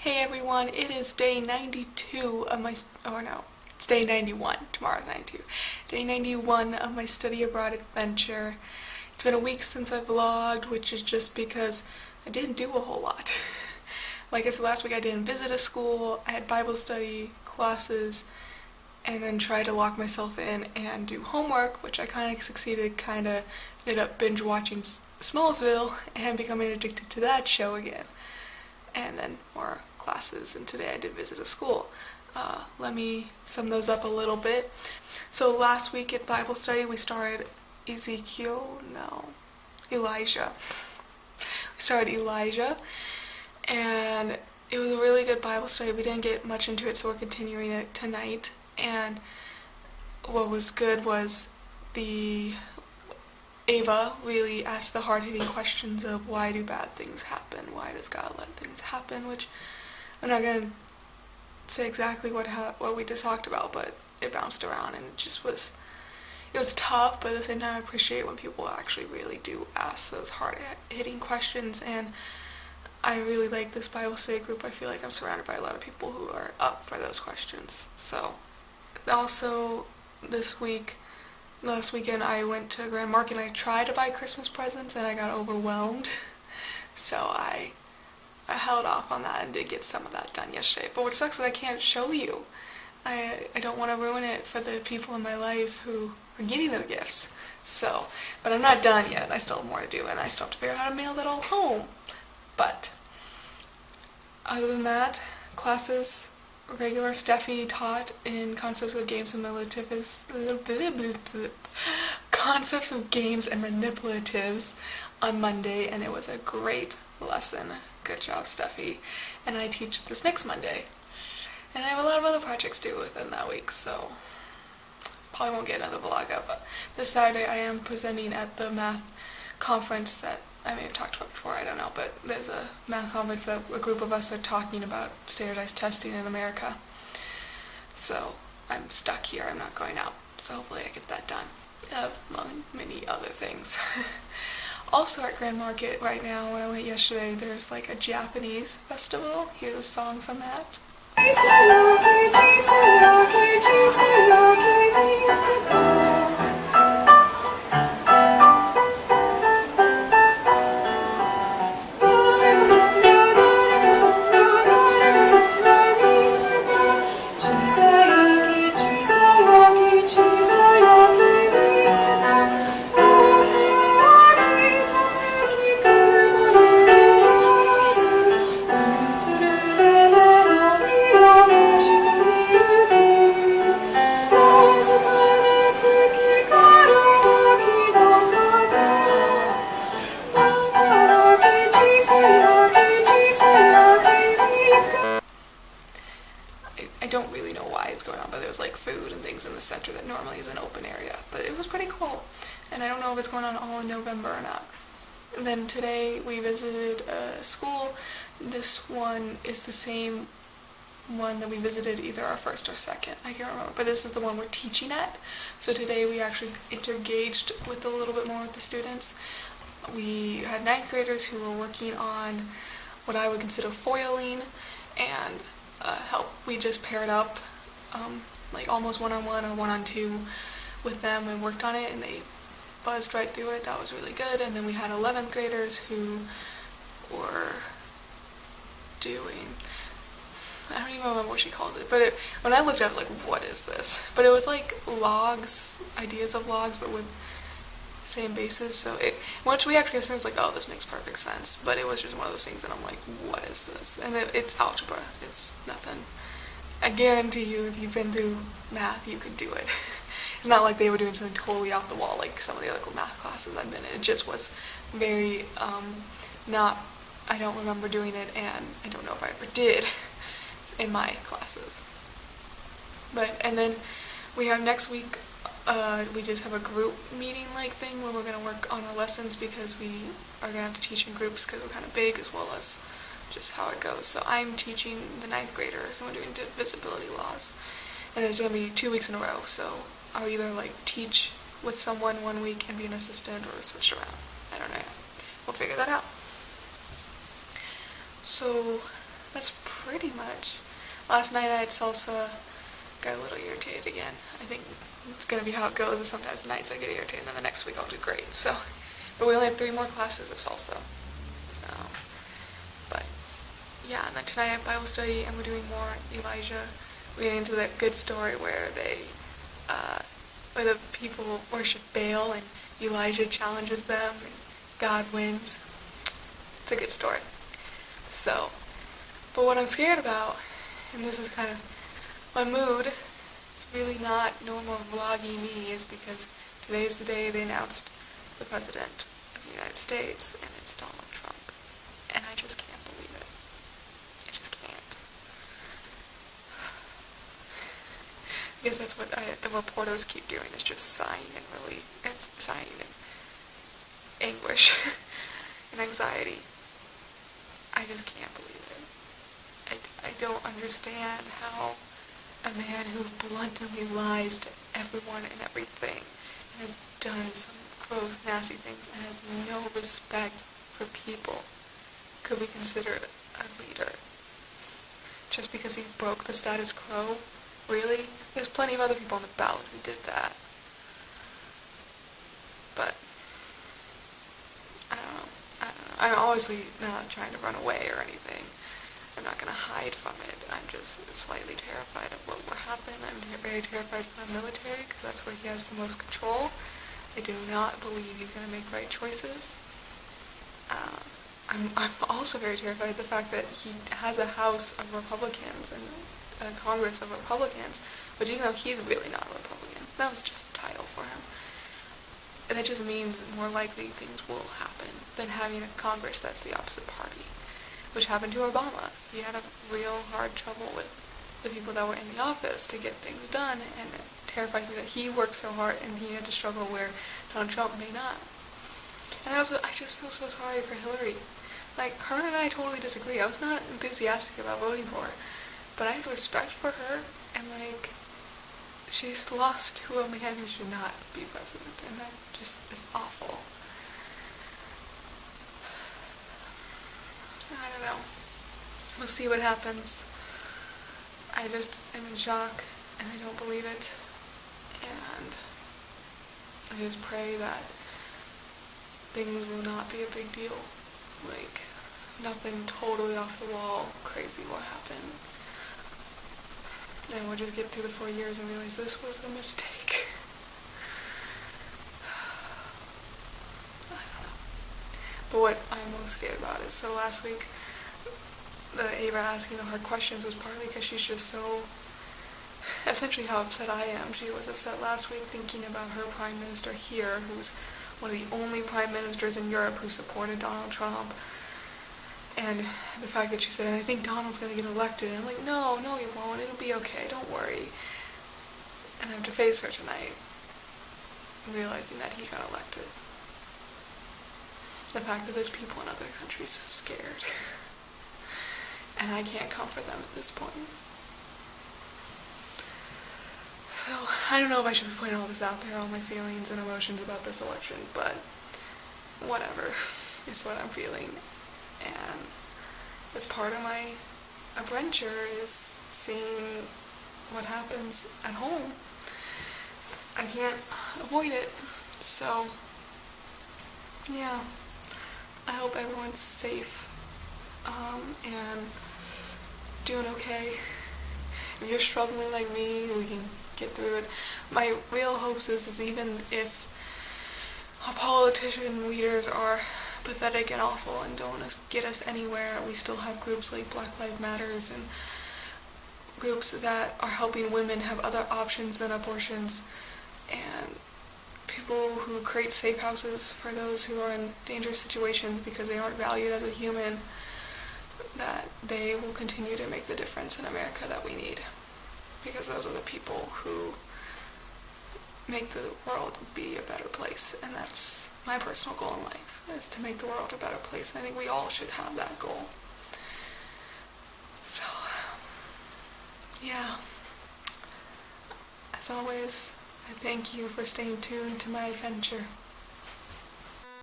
Hey everyone, it is day 92 of my, it's day 91, tomorrow's 92. Day 91 of my study abroad adventure. It's been a week since I vlogged, which is just because I didn't do a whole lot. Like I said last week, I didn't visit a school, I had Bible study, classes, and then tried to lock myself in and do homework, which I kind of succeeded, ended up binge watching Smallsville and becoming addicted to that show again. And then more classes, and today I did visit a school. Let me sum those up a little bit. So last week at Bible study we started Elijah. We started Elijah, and it was a really good Bible study. We didn't get much into it, so we're continuing it tonight. And what was good was Ava really asked the hard-hitting questions of why do bad things happen? Why does God let things happen? Which I'm not going to say exactly what we just talked about, but it bounced around and it was tough, but at the same time I appreciate when people actually really do ask those hard-hitting questions, and I really like this Bible study group. I feel like I'm surrounded by a lot of people who are up for those questions. So also last weekend I went to Grand Market and I tried to buy Christmas presents and I got overwhelmed. So I held off on that and did get some of that done yesterday. But what sucks is I can't show you. I don't want to ruin it for the people in my life who are getting their gifts. So, but I'm not done yet. I still have more to do and I still have to figure out how to mail that all home. But other than that, classes, regular Steffi taught in concepts of games and manipulatives on Monday, and it was a great lesson. Good job, Steffi. And I teach this next Monday. And I have a lot of other projects due within that week, so probably won't get another vlog up. But this Saturday I am presenting at the math conference that I may have talked about before, I don't know, but there's a math conference that a group of us are talking about standardized testing in America. So I'm stuck here, I'm not going out, so hopefully I get that done. Among many other things. Also at Grand Market right now, when I went yesterday, there's like a Japanese festival. Here's a song from that. I don't really know why it's going on, but there was like food and things in the center that normally is an open area. But it was pretty cool, and I don't know if it's going on all in November or not. And then today we visited a school. This one is the same one that we visited, either our first or second, I can't remember, but this is the one we're teaching at. So today we actually engaged with a little bit more with the students. We had 9th graders who were working on what I would consider foiling, and we just paired up like almost one-on-one or one-on-two with them and worked on it, and they buzzed right through it. That was really good. And then we had 11th graders who were doing, I don't even remember what she calls it, but when I looked at it, I was like, what is this? But it was like logs, ideas of logs, but with the same basis. So once we actually started, I was like, oh, this makes perfect sense. But it was just one of those things that I'm like, what is this? And it's algebra. It's nothing. I guarantee you, if you've been through math, you could do it. It's not like they were doing something totally off the wall like some of the other math classes I've been in. It just was very, I don't remember doing it, and I don't know if I ever did in my classes. And then we have next week, we just have a group meeting like thing where we're going to work on our lessons, because we are going to have to teach in groups because we're kind of big, as well as just how it goes. So I'm teaching the 9th graders, and we're doing divisibility laws. And there's going to be 2 weeks in a row, so I'll either like teach with someone one week and be an assistant, or switch around. I don't know yet. We'll figure that out. So that's pretty much. Last night I had salsa, got a little irritated again. I think it's going to be how it goes. Sometimes nights I get irritated, and then the next week I'll do great. So, but we only had 3 more classes of salsa. But yeah, and then tonight I have Bible study, and we're doing more Elijah. We're getting into that good story where where the people worship Baal, and Elijah challenges them, and God wins. It's a good story. So, but what I'm scared about, and this is kind of my mood, it's really not normal vloggy me, is because today is the day they announced the President of the United States, and it's Donald Trump. And I just can't believe it. I just can't. I guess that's what the reporters keep doing, is just sighing and anguish and anxiety. I just can't believe it. I don't understand how a man who bluntly lies to everyone and everything and has done some gross, nasty things and has no respect for people could be considered a leader. Just because he broke the status quo? Really? There's plenty of other people on the ballot who did that. But I don't know. I'm obviously not trying to run away or anything. I'm not going to hide from it. I'm just slightly terrified of what will happen. I'm very terrified for our military because that's where he has the most control. I do not believe he's going to make right choices. I'm also very terrified of the fact that he has a House of Republicans and a Congress of Republicans, but even though he's really not a Republican, that was just a title for him. And that just means more likely things will happen than having a Congress that's the opposite party, which happened to Obama. He had a real hard trouble with the people that were in the office to get things done, and it terrifies me that he worked so hard and he had to struggle where Donald Trump may not. And I just feel so sorry for Hillary. Like, her and I totally disagree. I was not enthusiastic about voting for her, but I have respect for her, and she's lost to a man who should not be president, and that just is awful. I don't know. We'll see what happens. I just am in shock, and I don't believe it, and I just pray that things will not be a big deal. Like, nothing totally off the wall crazy will happen. And we'll just get through the 4 years and realize this was a mistake. I don't know. But what I'm most scared about is, so last week, the Ava asking the hard questions was partly because she's just so, essentially how upset I am. She was upset last week thinking about her prime minister here, who's one of the only prime ministers in Europe who supported Donald Trump. And the fact that she said, and I think Donald's going to get elected. And I'm like, no, he won't. It'll be okay. Don't worry. And I have to face her tonight, realizing that he got elected. The fact that there's people in other countries scared. And I can't comfort them at this point. So, I don't know if I should be putting all this out there, all my feelings and emotions about this election, but whatever. It's what I'm feeling. And it's part of my adventure is seeing what happens at home. I can't avoid it. So, yeah. I hope everyone's safe and doing okay. If you're struggling like me, we can get through it. My real hopes is even if our politician leaders are pathetic and awful and don't get us anywhere, we still have groups like Black Lives Matters and groups that are helping women have other options than abortions, and people who create safe houses for those who are in dangerous situations because they aren't valued as a human, that they will continue to make the difference in America that we need. Because those are the people who make the world be a better place. And that's my personal goal in life, is to make the world a better place. And I think we all should have that goal. So, yeah. As always, I thank you for staying tuned to my adventure.